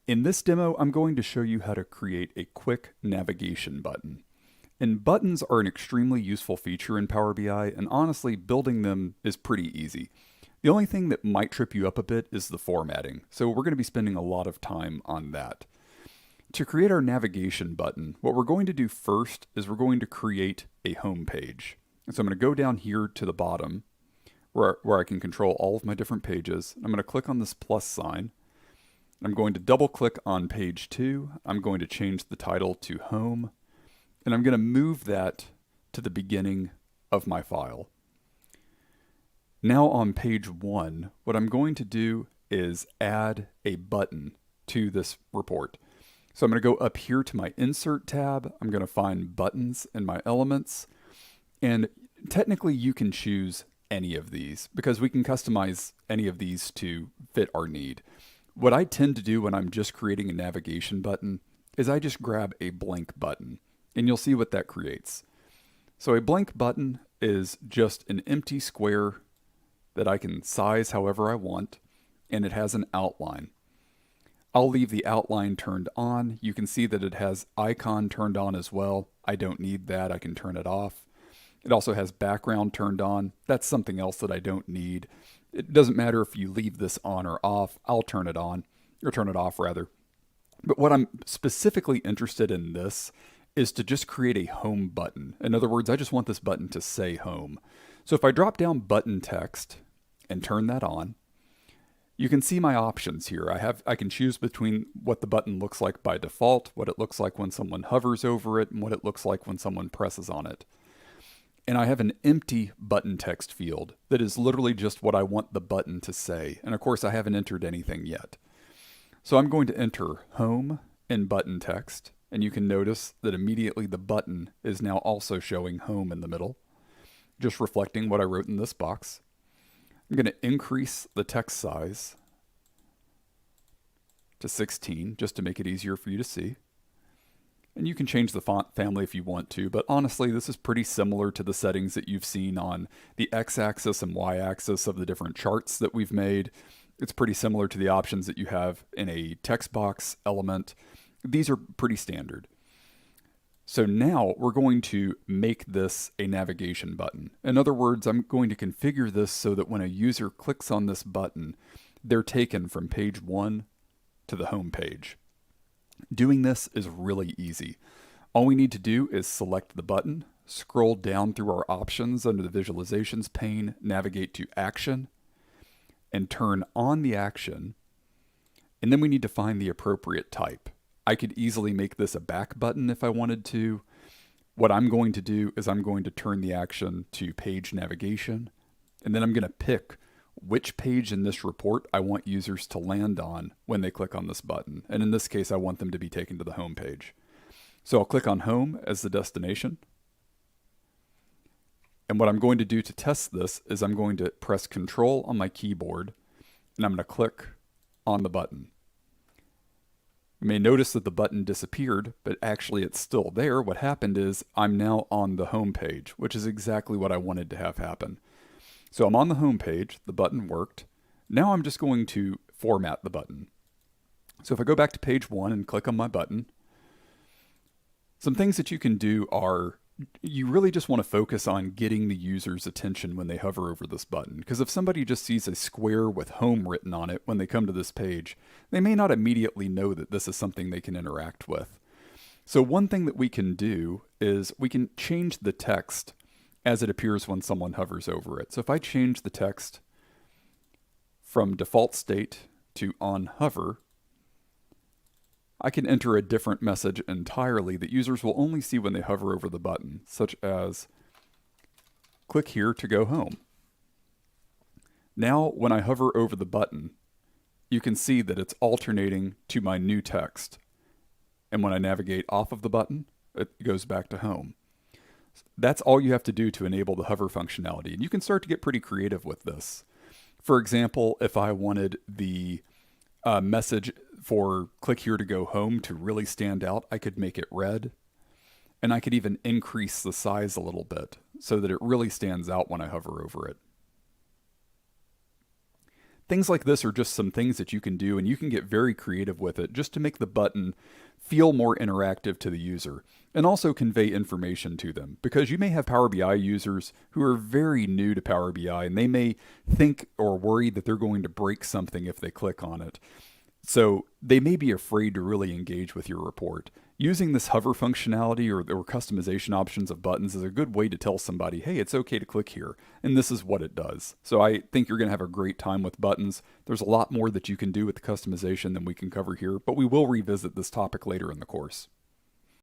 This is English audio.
In this demo, I'm going to show you how to create a quick navigation button. And buttons are an extremely useful feature in Power BI, and honestly, building them is pretty easy. The only thing that might trip you up a bit is the formatting, so we're going to be spending a lot of time on that. To create our navigation button, what we're going to do first is we're going to create a home page. And so I'm going to go down here to the bottom where I can control all of my different pages. I'm going to click on this plus sign. I'm going to double click on page 2. I'm going to change the title to home, and I'm going to move that to the beginning of my file. Now on page 1, what I'm going to do is add a button to this report. So I'm going to go up here to my Insert tab. I'm going to find buttons in my elements. And technically you can choose any of these because we can customize any of these to fit our need. What I tend to do when I'm just creating a navigation button is I just grab a blank button, and you'll see what that creates. So a blank button is just an empty square that I can size however I want, and it has an outline. I'll leave the outline turned on. You can see that it has icon turned on as well. I don't need that. I can turn it off. It also has background turned on. That's something else that I don't need. It doesn't matter if you leave this on or off. I'll turn it on, or turn it off rather. But what I'm specifically interested in this is to just create a home button. In other words, I just want this button to say home. So if I drop down button text and turn that on, you can see my options here. I can choose between what the button looks like by default, what it looks like when someone hovers over it, and what it looks like when someone presses on it. And I have an empty button text field that is literally just what I want the button to say. And of course, I haven't entered anything yet. So I'm going to enter home and button text. And you can notice that immediately the button is now also showing home in the middle, just reflecting what I wrote in this box. I'm going to increase the text size to 16 just to make it easier for you to see. And you can change the font family if you want to, but honestly, this is pretty similar to the settings that you've seen on the x-axis and y-axis of the different charts that we've made. It's pretty similar to the options that you have in a text box element. These are pretty standard. So now we're going to make this a navigation button. In other words, I'm going to configure this so that when a user clicks on this button, they're taken from page 1 to the home page. Doing this is really easy. All we need to do is select the button, scroll down through our options under the visualizations pane, navigate to action, and turn on the action. And then we need to find the appropriate type. I could easily make this a back button if I wanted to. What I'm going to do is I'm going to turn the action to page navigation, and then I'm going to pick which page in this report I want users to land on when they click on this button. And in this case, I want them to be taken to the home page. So I'll click on home as the destination. And what I'm going to do to test this is I'm going to press Control on my keyboard, and I'm going to click on the button. You may notice that the button disappeared, but actually it's still there. What happened is I'm now on the home page, which is exactly what I wanted to have happen. So I'm on the home page, the button worked. Now I'm just going to format the button. So if I go back to page 1 and click on my button, some things that you can do are, you really just want to focus on getting the user's attention when they hover over this button. Because if somebody just sees a square with home written on it when they come to this page, they may not immediately know that this is something they can interact with. So one thing that we can do is we can change the text as it appears when someone hovers over it. So if I change the text from default state to on hover, I can enter a different message entirely that users will only see when they hover over the button, such as click here to go home. Now, when I hover over the button, you can see that it's alternating to my new text. And when I navigate off of the button, it goes back to home. That's all you have to do to enable the hover functionality. And you can start to get pretty creative with this. For example, if I wanted the message for click here to go home to really stand out, I could make it red. And I could even increase the size a little bit so that it really stands out when I hover over it. Things like this are just some things that you can do, and you can get very creative with it just to make the button feel more interactive to the user and also convey information to them. Because you may have Power BI users who are very new to Power BI and they may think or worry that they're going to break something if they click on it. So they may be afraid to really engage with your report. Using this hover functionality or customization options of buttons is a good way to tell somebody, hey, it's okay to click here, and this is what it does. So I think you're going to have a great time with buttons. There's a lot more that you can do with the customization than we can cover here, but we will revisit this topic later in the course.